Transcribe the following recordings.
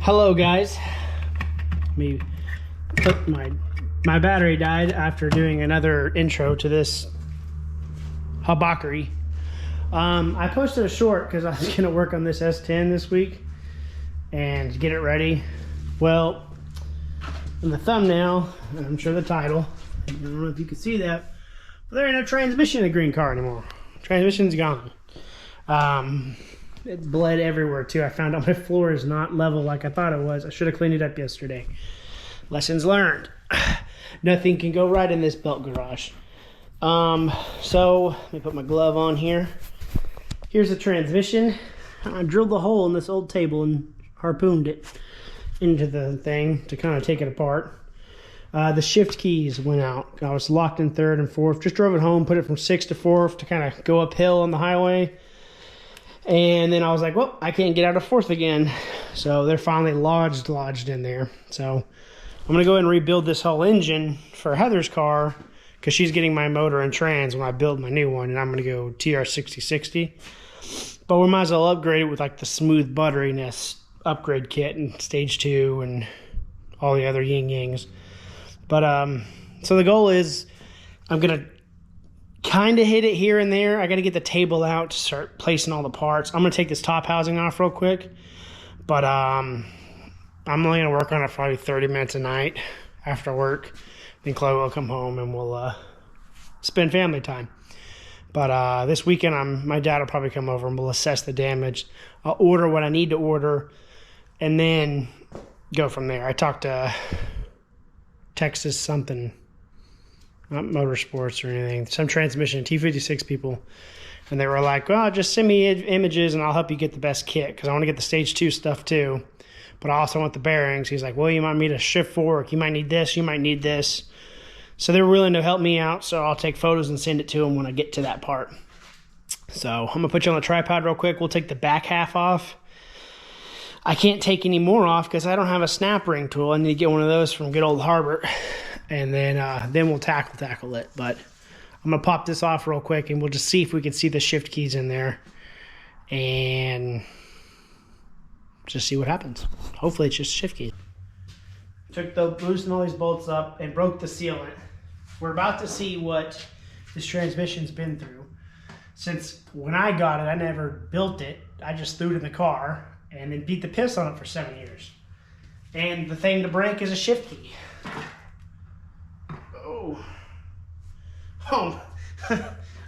Hello guys. Me put my battery died after doing another intro to this habakari. I posted a short because I was gonna work on this S10 this week and get it ready. Well, in the thumbnail, and I'm sure the title, I don't know if you can see that, but there ain't no transmission in the green car anymore. Transmission's gone. It bled everywhere too. I found out my floor is not level like I thought it was. I should have cleaned it up yesterday. Lessons learned. Nothing can go right in this belt garage. So let me put my glove on here. Here's the transmission. I drilled the hole in this old table and harpooned it into the thing to kind of take it apart. The shift keys went out. I was locked in third and fourth. Just drove it home, put it from sixth to fourth to kind of go uphill on the highway. And then I was like, well, I can't get out of fourth again. So they're finally lodged in there. So I'm going to go ahead and rebuild this whole engine for Heather's car because she's getting my motor and trans when I build my new one. And I'm going to go TR6060. But we might as well upgrade it with like the smooth butteriness upgrade kit and stage 2 and all the other yin-yangs. But so the goal is I'm going to kind of hit it here and there. I got to get the table out to start placing all the parts. I'm going to take this top housing off real quick. But I'm only going to work on it for probably 30 minutes a night after work. Then Chloe will come home and we'll spend family time. But this weekend, my dad will probably come over and we'll assess the damage. I'll order what I need to order and then go from there. I talked to Texas something, not Motorsports or anything, some transmission, T56 people. And they were like, well, just send me images and I'll help you get the best kit because I want to get the stage 2 stuff too. But I also want the bearings. He's like, well, you might need a shift fork. You might need this. You might need this. So they're willing to help me out. So I'll take photos and send it to them when I get to that part. So I'm going to put you on the tripod real quick. We'll take the back half off. I can't take any more off because I don't have a snap ring tool. I need to get one of those from good old Harbor. And then we'll tackle it. But I'm going to pop this off real quick and we'll just see if we can see the shift keys in there. And just see what happens. Hopefully it's just shift keys. Loosened all these bolts up and broke the sealant. We're about to see what this transmission's been through. Since when I got it, I never built it. I just threw it in the car and then beat the piss on it for 7 years. And the thing to break is a shift key. Oh,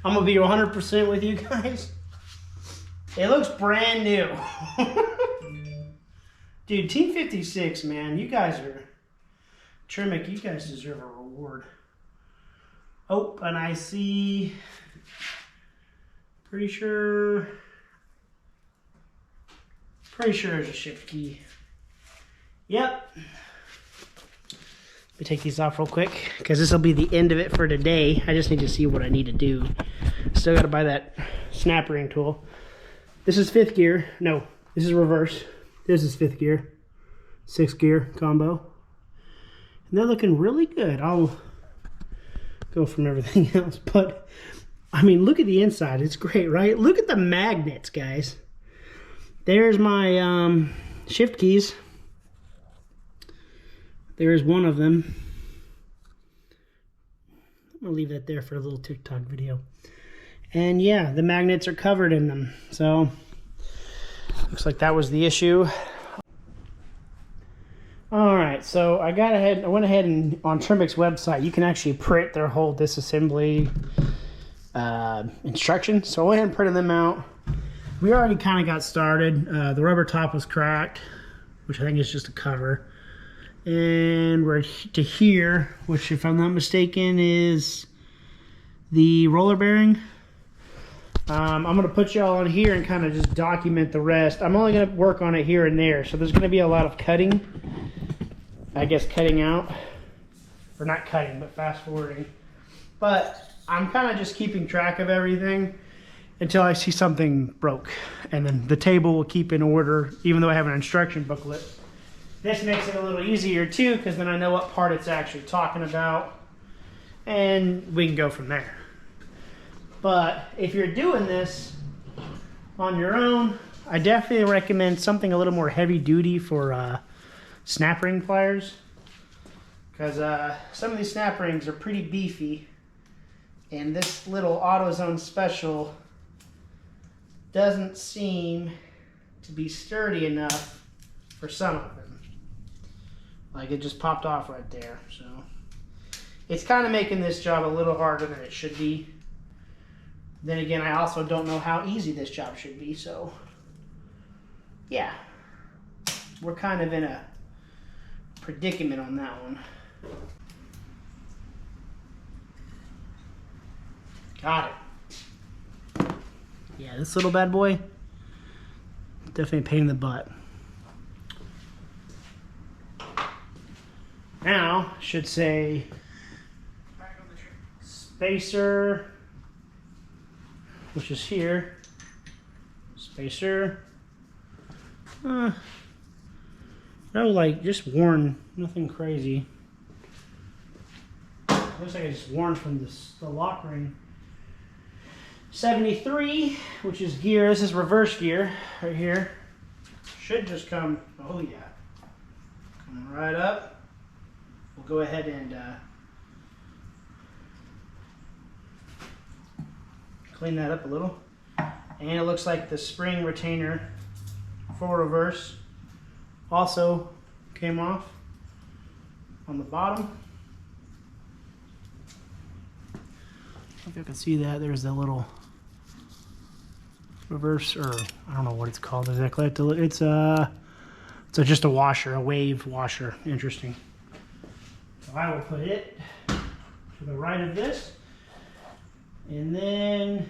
I'm gonna be 100% with you guys. It looks brand new. Dude, T56, man, you guys are Tremec. You guys deserve a reward. Oh, and I see. Pretty sure there's a shift key. Yep. Let me take these off real quick because this will be the end of it for today. I just need to see what I need to do. Still got to buy that snap ring tool. This is 5th gear. No, this is reverse. This is 5th gear. 6th gear combo. And they're looking really good. I'll go from everything else. But, I mean, look at the inside. It's great, right? Look at the magnets, guys. There's my shift keys. There's one of them. I'm going to leave that there for a little TikTok video. And yeah, the magnets are covered in them. So, looks like that was the issue. Alright, so I went ahead and on Tremec's website, you can actually print their whole disassembly instructions. So I went ahead and printed them out. We already kind of got started. The rubber top was cracked, which I think is just a cover. And we're to here, which if I'm not mistaken is the roller bearing. I'm going to put y'all on here and kind of just document the rest. I'm only going to work on it here and there. So there's going to be a lot of cutting. I guess cutting out. Or not cutting, but fast forwarding. But I'm kind of just keeping track of everything until I see something broke. And then the table will keep in order, even though I have an instruction booklet. This makes it a little easier too, because then I know what part it's actually talking about. And we can go from there. But if you're doing this on your own, I definitely recommend something a little more heavy duty for snap ring pliers, because some of these snap rings are pretty beefy, and this little AutoZone Special doesn't seem to be sturdy enough for some of them. Like, it just popped off right there, so it's kind of making this job a little harder than it should be. Then again, I also don't know how easy this job should be, so yeah, we're kind of in a predicament on that one. Got it. Yeah, this little bad boy, definitely a pain in the butt. Now, should say spacer, which is here. Spacer. No, like, just worn, nothing crazy. Looks like it's worn from the lock ring. 73, which is gear. This is reverse gear right here. Should just come, oh yeah, coming right up. We'll go ahead and clean that up a little. And it looks like the spring retainer for reverse also came off on the bottom. I don't know if you can see that. There's that little reverse, or I don't know what it's called exactly. It's just a washer, a wave washer. Interesting. So I will put it to the right of this, and then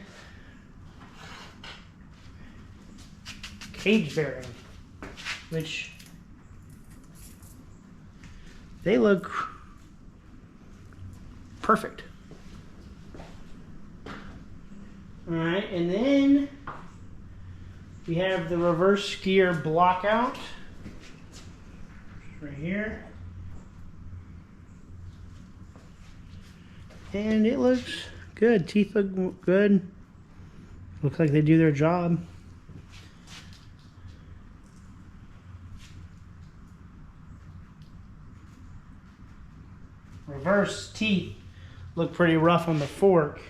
cage bearing, which they look perfect. All right, and then we have the reverse gear block out right here. And it looks good. Teeth look good. Looks like they do their job. Reverse teeth look pretty rough on the fork,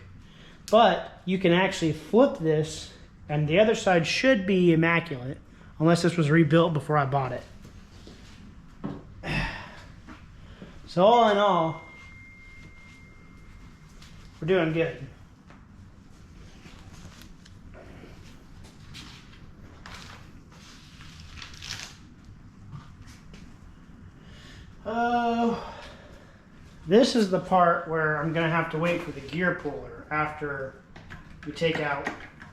but you can actually flip this and the other side should be immaculate, unless this was rebuilt before I bought it. So all in all, we're doing good. This is the part where I'm gonna have to wait for the gear puller after we take out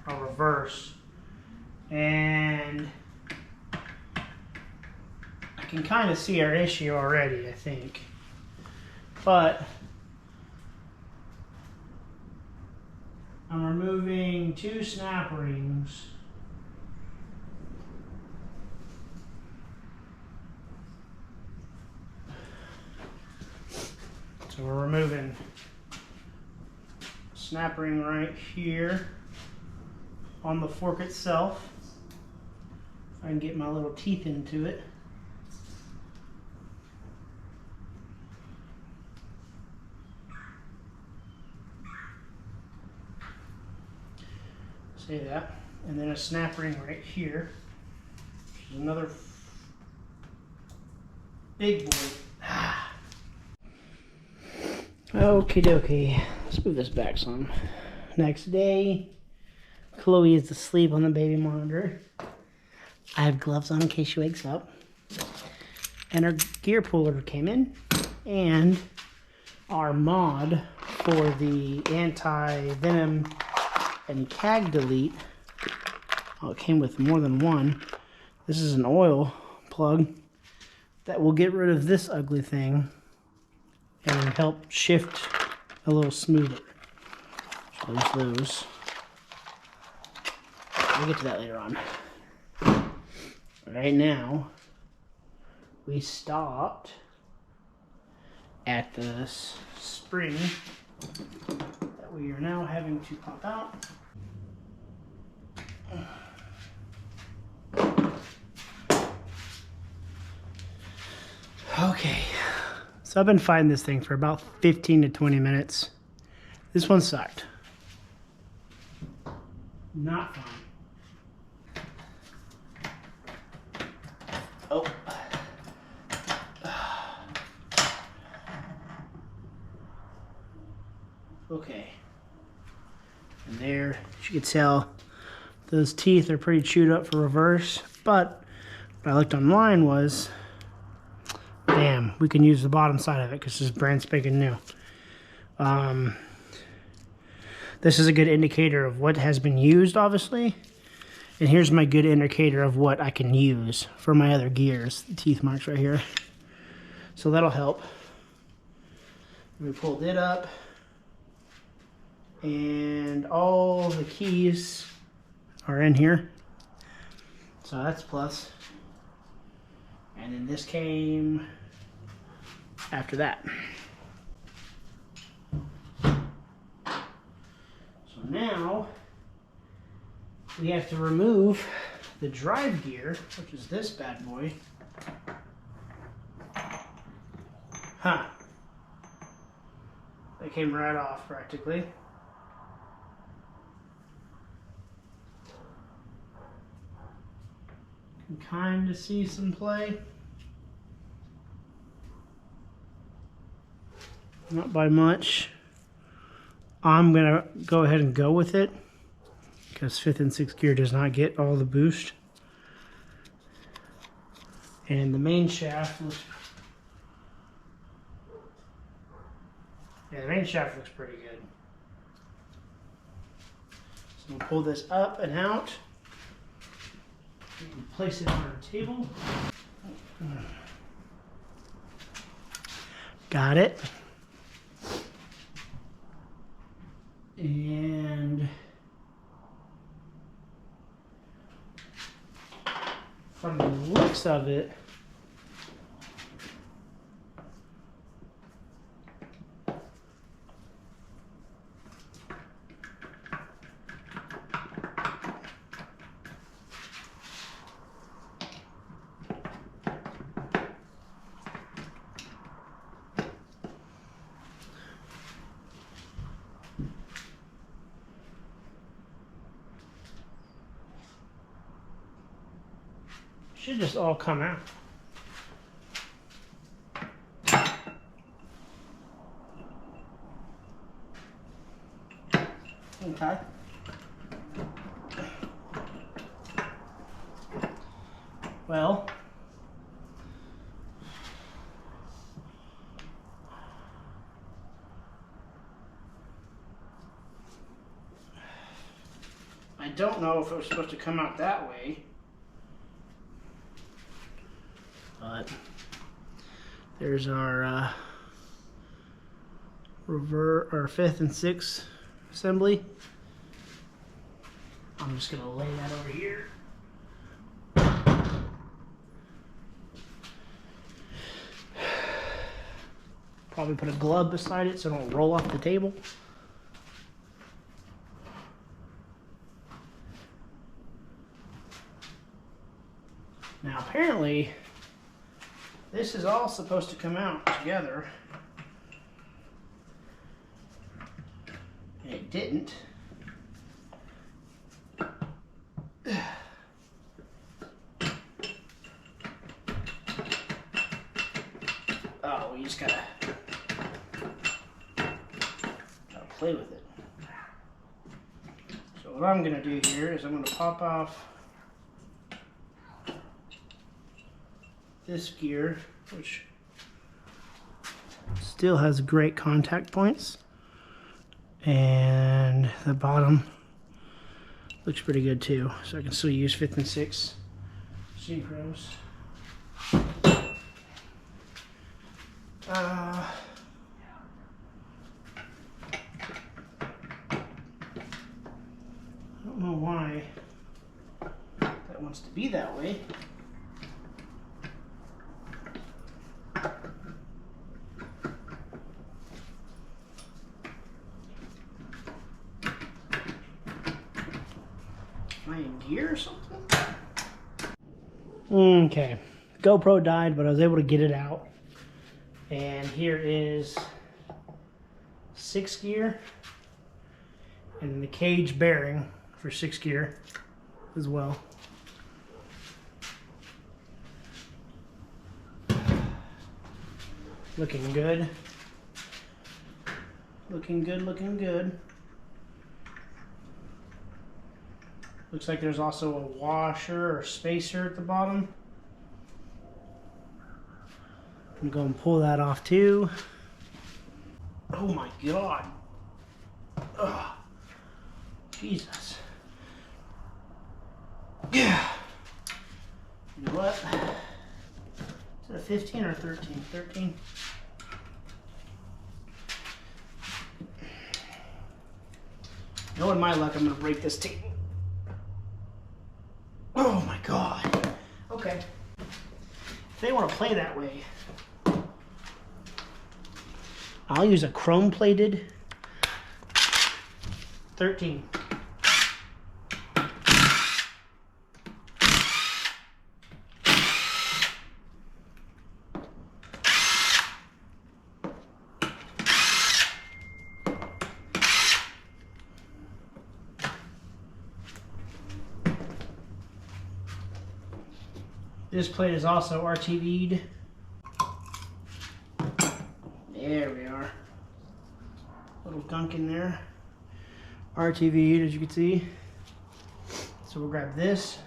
a reverse. And I can kind of see our issue already, I think. But I'm removing 2 snap rings. So we're removing a snap ring right here on the fork itself. If I can get my little teeth into it. Say that. And then a snap ring right here, which is another big boy. Okie dokie. Let's move this back some. Next day, Chloe is asleep on the baby monitor. I have gloves on in case she wakes up. And our gear puller came in. And our mod for the anti-venom and CAG delete. Oh, it came with more than one. This is an oil plug that will get rid of this ugly thing and help shift a little smoother. So there's those. We'll get to that later on. Right now, we stopped at the spring that we are now having to pop out. Okay, so I've been fighting this thing for about 15 to 20 minutes. This one sucked. Not fun. Oh. Okay. And there, as you can tell, those teeth are pretty chewed up for reverse, but what I looked online was, damn, we can use the bottom side of it because this is brand spanking new. This is a good indicator of what has been used, obviously. And here's my good indicator of what I can use for my other gears. The teeth marks right here. So that'll help. We pulled it up. And all the keys are in here. So that's plus. And then this came after that. So now we have to remove the drive gear, which is this bad boy. Huh. That came right off practically. You can kind of see some play. Not by much. I'm gonna go ahead and go with it because 5th and 6th gear does not get all the boost. And the main shaft looks, yeah, the main shaft looks pretty good. So we'll pull this up and out. We can place it on our table. Got it. And from the looks of it, should just all come out. Okay. Well, I don't know if it was supposed to come out that way. But there's our our 5th and 6th assembly. I'm just gonna lay that over here. Probably put a glove beside it so it don't roll off the table. Now apparently this is all supposed to come out together. And it didn't. Oh, we just gotta play with it. So what I'm gonna do here is I'm gonna pop off this gear, which still has great contact points, and the bottom looks pretty good too, so I can still use 5th and 6th synchros. I don't know why that wants to be that way. Am I in gear or something? Okay. GoPro died, but I was able to get it out. And here is 6 gear, and the cage bearing for 6 gear as well. Looking good. Looking good, looking good. Looks like there's also a washer or spacer at the bottom. I'm going to pull that off too. Oh my God. Ugh. Jesus. Yeah. You know what? Is it a 15 or a 13? 13? Knowing my luck, I'm going to break this table. Oh my God. Okay. If they want to play that way, I'll use a chrome plated 13. This plate is also RTV'd. There we are. Little gunk in there. RTV'd, as you can see. So we'll grab this.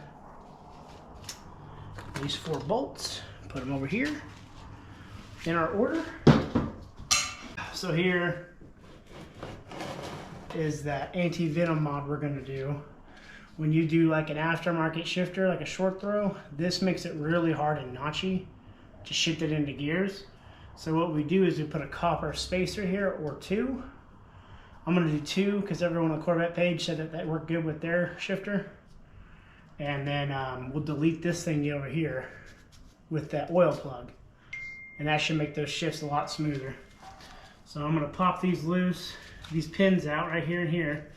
These 4 bolts. Put them over here in our order. So here is that anti-venom mod we're going to do. When you do like an aftermarket shifter, like a short throw, this makes it really hard and notchy to shift it into gears. So what we do is we put a copper spacer here, or 2. I'm gonna do 2 because everyone on the Corvette page said that worked good with their shifter. And then we'll delete this thing over here with that oil plug. And that should make those shifts a lot smoother. So I'm gonna pop these loose, these pins out right here and here.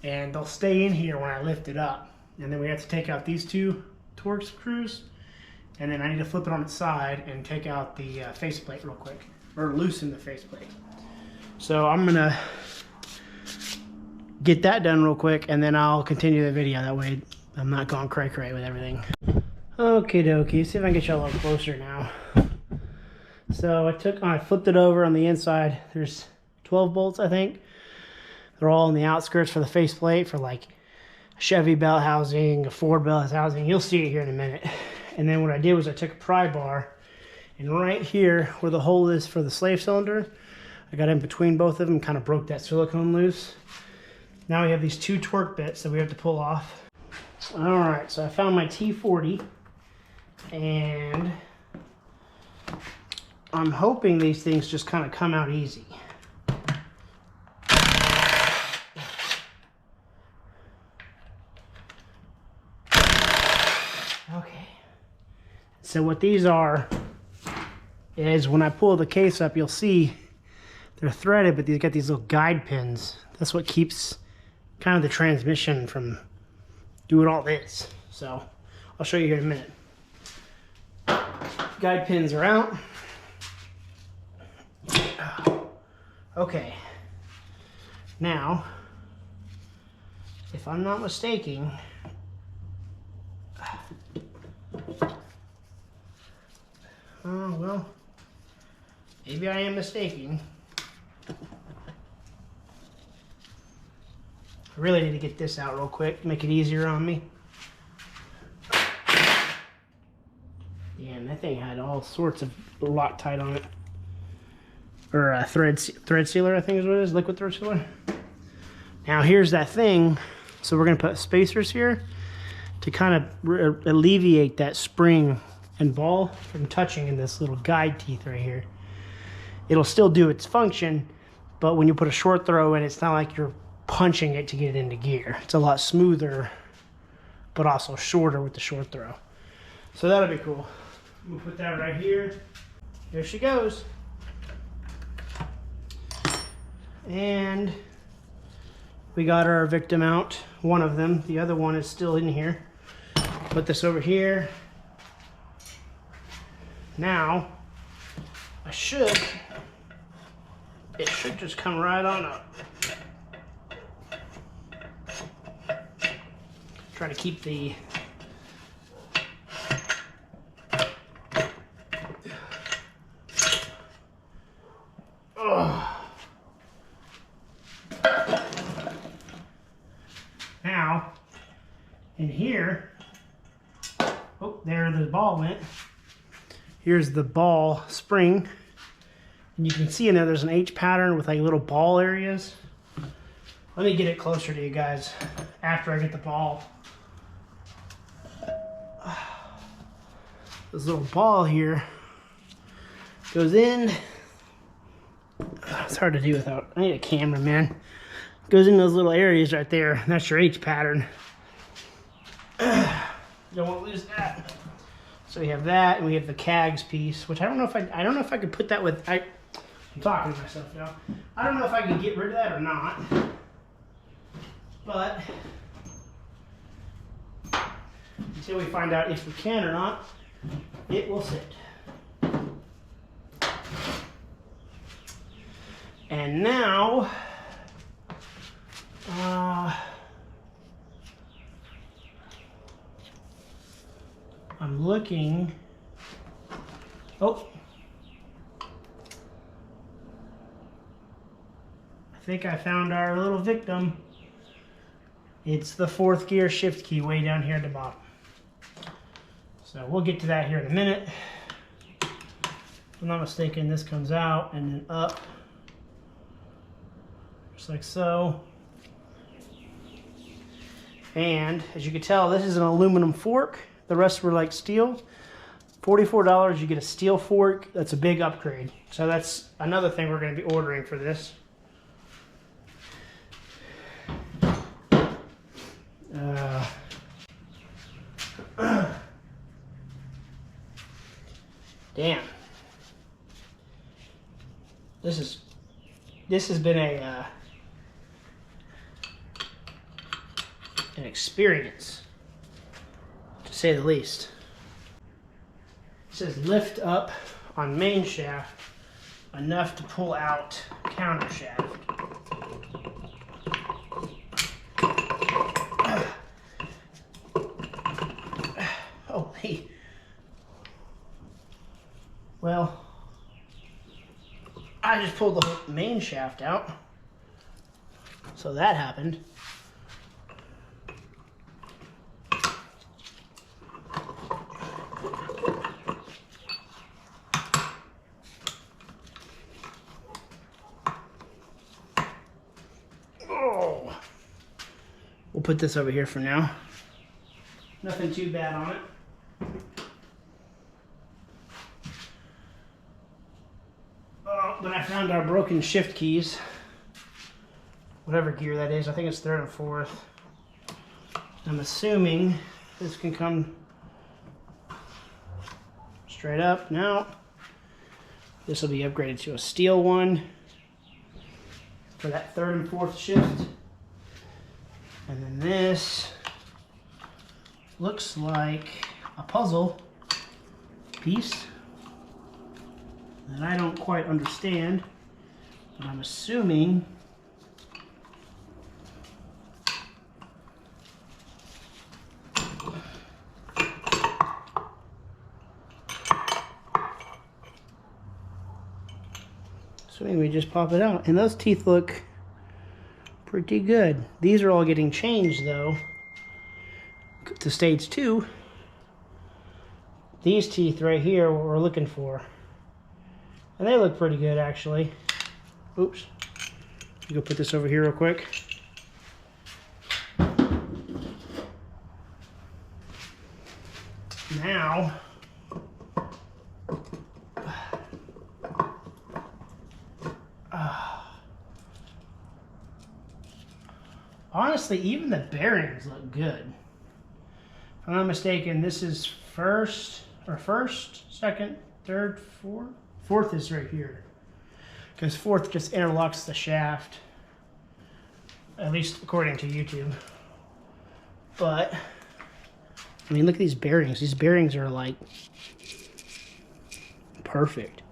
And they'll stay in here when I lift it up. And then we have to take out these 2 torque screws. And then I need to flip it on its side and take out the faceplate real quick. Or loosen the faceplate. So I'm gonna get that done real quick and then I'll continue the video. That way I'm not going cray-cray with everything. Okie dokie, see if I can get you a little closer now. So I flipped it over on the inside. There's 12 bolts, I think. They're all on the outskirts for the faceplate for like a Chevy belt housing, a Ford belt housing. You'll see it here in a minute. And then what I did was I took a pry bar and right here where the hole is for the slave cylinder, I got in between both of them, kind of broke that silicone loose. Now we have these 2 torque bits that we have to pull off. All right, so I found my T40 and I'm hoping these things just kind of come out easy. Okay, so what these are is when I pull the case up, you'll see they're threaded, but they've got these little guide pins. That's what keeps kind of the transmission from doing all this. So I'll show you here in a minute. Guide pins are out. Okay, now, if I'm not mistaken, well, maybe I am mistaken. I really need to get this out real quick, make it easier on me. Damn, that thing had all sorts of Loctite on it. Or thread sealer, I think is what it is, liquid thread sealer. Now here's that thing. So we're gonna put spacers here to kind of alleviate that spring and ball from touching in this little guide teeth right here. It'll still do its function, but when you put a short throw in, it's not like you're punching it to get it into gear. It's a lot smoother, but also shorter with the short throw. So that'll be cool. We'll put that right here. There she goes. And we got our victim out, one of them. The other one is still in here. Put this over here. Now, it should just come right on up. Try to keep the now in here. Oh, there the ball went. Here's the ball spring. And you can see in there there's an H pattern with like little ball areas. Let me get it closer to you guys after I get the ball. This little ball here goes in. It's hard to do without, I need a camera, man. Goes in those little areas right there. That's your H pattern. Don't want to lose that. So we have that, and we have the CAGS piece, which I don't know if I could put that with. I'm talking to myself now. I don't know if I can get rid of that or not, but until we find out if we can or not, it will sit. And now, I'm looking. Oh, I think I found our little victim. It's the 4th gear shift key way down here at the bottom. So we'll get to that here in a minute. If I'm not mistaken, this comes out and then up, just like so. And as you can tell, this is an aluminum fork. The rest were like steel. $44, you get a steel fork. That's a big upgrade. So that's another thing we're going to be ordering for this. Damn. This has been an experience, to say the least. It says lift up on main shaft enough to pull out counter shaft. Oh, hey. Well, I just pulled the whole main shaft out, so that happened. Oh, we'll put this over here for now. Nothing too bad on it. But I found our broken shift keys, whatever gear that is. I think it's 3rd and 4th. I'm assuming this can come straight up. Now, this will be upgraded to a steel one for that 3rd and 4th shift. And then this looks like a puzzle piece that I don't quite understand, but I'm assuming we just pop it out, and those teeth look pretty good. These are all getting changed though to stage 2. These teeth right here, what we're looking for. And they look pretty good, actually. Oops. Let me go put this over here real quick. Now, honestly, even the bearings look good. If I'm not mistaken, this is first, second, third, fourth. 4th is right here, because 4th just interlocks the shaft, at least according to YouTube. But I mean, look at these bearings. These bearings are like perfect.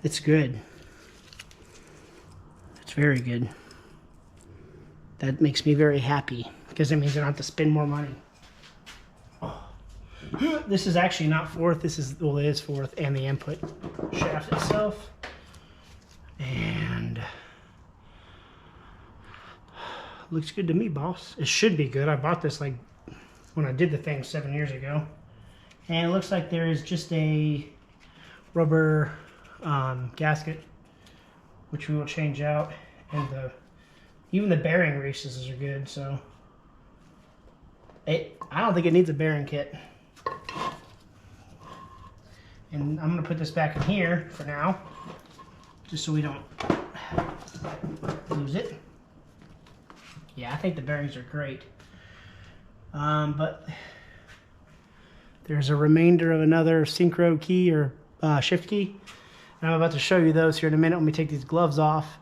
It's good. It's very good. That makes me very happy because it means I don't have to spend more money. This is actually not fourth. This is, well, it is fourth, and the input shaft itself. And looks good to me, boss. It should be good. I bought this like when I did the thing 7 years ago. And it looks like there is just a rubber gasket, which we will change out. And even the bearing recesses are good, so I don't think it needs a bearing kit. And I'm going to put this back in here for now, just so we don't lose it. Yeah, I think the bearings are great. But there's a remainder of another synchro key or shift key. And I'm about to show you those here in a minute when we take these gloves off,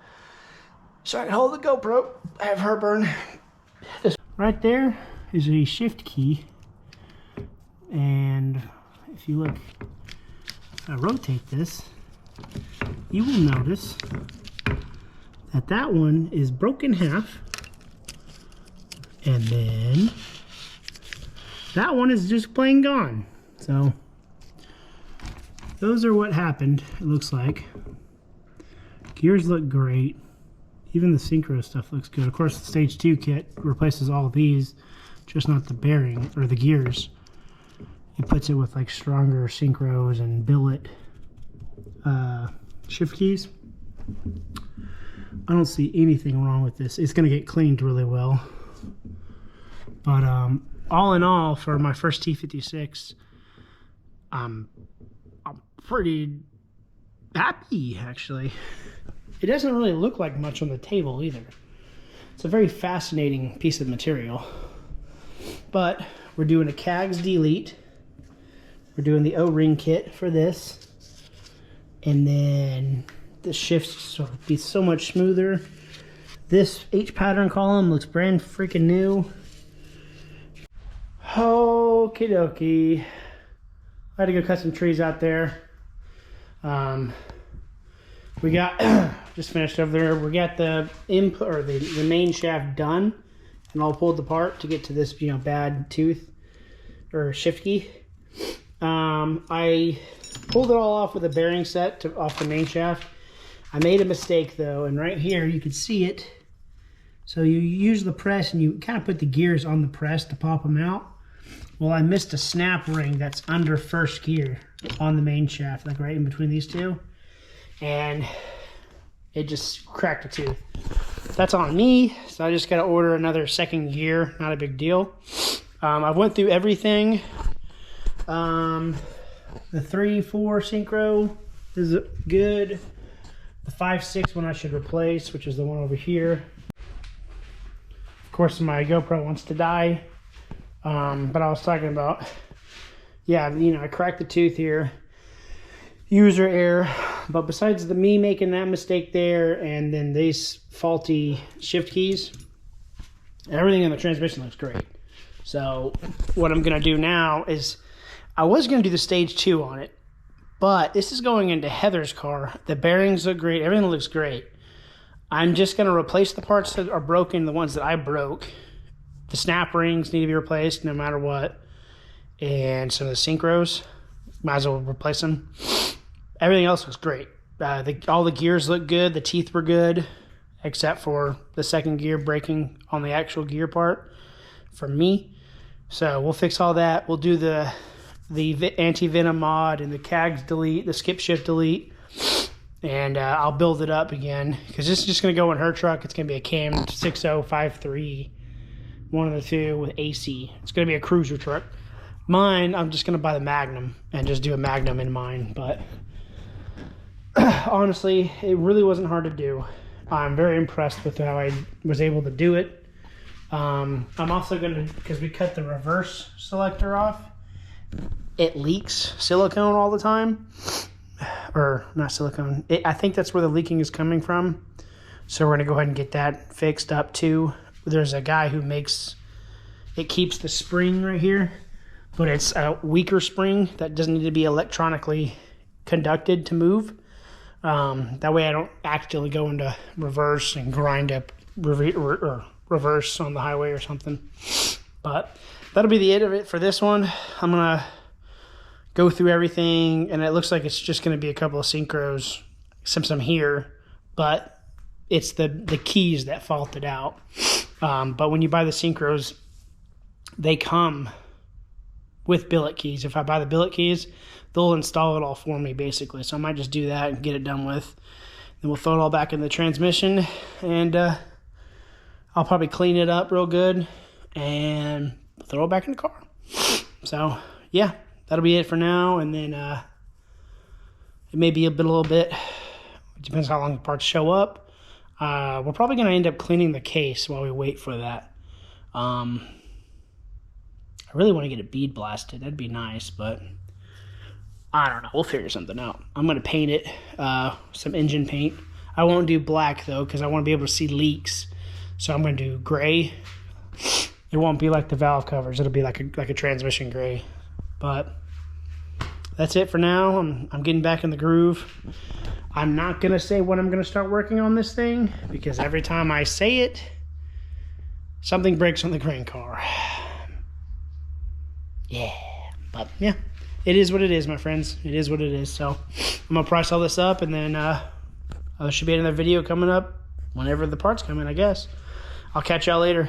so I can hold the GoPro. I have heartburn. This right there is a shift key. And if you look, if I rotate this, you will notice that that one is broken in half. And then that one is just plain gone. So those are what happened, it looks like. Gears look great. Even the synchro stuff looks good. Of course, the stage 2 kit replaces all of these, just not the bearing or the gears. It puts it with like stronger synchros and billet shift keys. I don't see anything wrong with this. It's going to get cleaned really well. But all in all, for my first T56, I'm pretty happy, actually. It doesn't really look like much on the table either. It's a very fascinating piece of material. But we're doing a CAGS delete. We're doing the O-ring kit for this. And then the shifts will be so much smoother. This H-pattern column looks brand freaking new. Okie dokie. I had to go cut some trees out there. We got just finished over there. We got the input or the main shaft done and all pulled apart to get to this, you know, bad tooth or shift key. I pulled it all off with a bearing set off the main shaft. I made a mistake though, and right here you can see it. So you use the press and you kind of put the gears on the press to pop them out. Well, I missed a snap ring that's under first gear on the main shaft, like right in between these two. And it just cracked a tooth. That's on me, so I just got to order another second gear. Not a big deal. I went through everything. The 3-4 synchro is good. The 5-6 one I should replace, which is the one over here. Of course, my GoPro wants to die. But I was talking about, yeah, you know, I cracked the tooth here. User error. But besides me making that mistake there and then these faulty shift keys, everything in the transmission looks great. So what I'm going to do now is, I was going to do the stage 2 on it, but this is going into Heather's car. The bearings look great. Everything looks great. I'm just going to replace the parts that are broken, the ones that I broke. The snap rings need to be replaced no matter what. And some of the synchros, might as well replace them. Everything else looks great. All the gears look good. The teeth were good, except for the second gear breaking on the actual gear part for me. So we'll fix all that. We'll do the anti-venom mod and the CAGS delete, the skip shift delete. And I'll build it up again, because this is just going to go in her truck. It's going to be a Cam 6053. One of the two with AC. It's going to be a cruiser truck. Mine, I'm just going to buy the Magnum and just do a Magnum in mine. But honestly, it really wasn't hard to do. I'm very impressed with how I was able to do it. I'm also going to, because we cut the reverse selector off, it leaks silicone all the time. Or not silicone. I think that's where the leaking is coming from. So we're going to go ahead and get that fixed up too. There's a guy who makes, it keeps the spring right here, but it's a weaker spring that doesn't need to be electronically conducted to move. That way I don't accidentally go into reverse and grind up reverse on the highway or something. But that'll be the end of it for this one. I'm going to go through everything, and it looks like it's just going to be a couple of synchros since I'm here, but it's the keys that faulted out. But when you buy the synchros, they come with billet keys. If I buy the billet keys, they'll install it all for me basically. So I might just do that and get it done with. Then we'll throw it all back in the transmission, and I'll probably clean it up real good and throw it back in the car. So yeah, that'll be it for now. And then it may be a little bit. It depends how long the parts show up. We're probably going to end up cleaning the case while we wait for that. I really want to get it bead blasted. That'd be nice, but I don't know. We'll figure something out. I'm going to paint it, some engine paint. I won't do black, though, because I want to be able to see leaks. So I'm going to do gray. It won't be like the valve covers. It'll be like a transmission gray. But that's it for now. I'm getting back in the groove. I'm not going to say when I'm going to start working on this thing, because every time I say it, something breaks on the grain car. Yeah. But, yeah. It is what it is, my friends. It is what it is. So I'm going to price all this up, and then there should be another video coming up whenever the parts come in, I guess. I'll catch y'all later.